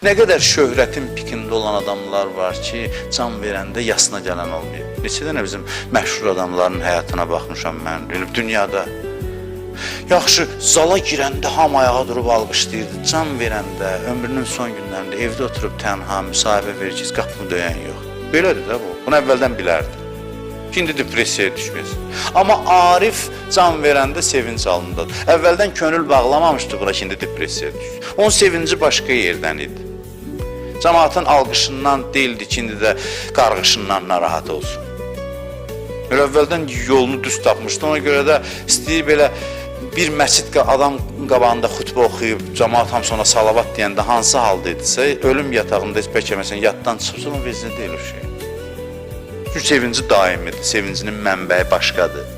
Nə qədər şöhrətin pikində olan adamlar var ki, can verəndə yasına gələn olmayıb. Neçə dənə bizim məşhur adamların həyatına baxmışam mən, dünyada. Yaxşı, zala girəndə hamı ayağa durub alqışlayırdı, can verəndə, ömrünün son günlərində evdə oturub tənha müsahibə verir ki, qapını döyən yox. Belədir də bu, bunu əvvəldən bilərdi. İndi depressiyaya düşməsin. Amma Arif can verəndə sevinç alındadır. Əvvəldən könül bağlamamışdı buna, şimdi depressiyaya düşür. Onun sevinci başqa yerdən idi. Cəmaatın alqışından deyildi ki, indi də qarğışından narahat olsun. Əvvəldən yolunu düz tapmışdı, ona görə də istəyir belə bir məscid adam qabağında xutbə oxuyub, cəmaat hamısı ona salavat deyəndə hansı halda idisə, ölüm yatağında heç bəlkə məsələn yaddan çıxırsa, onun vecinə deyil o şey. Çünki sevinci daimidir, sevincinin mənbəyi başqadır.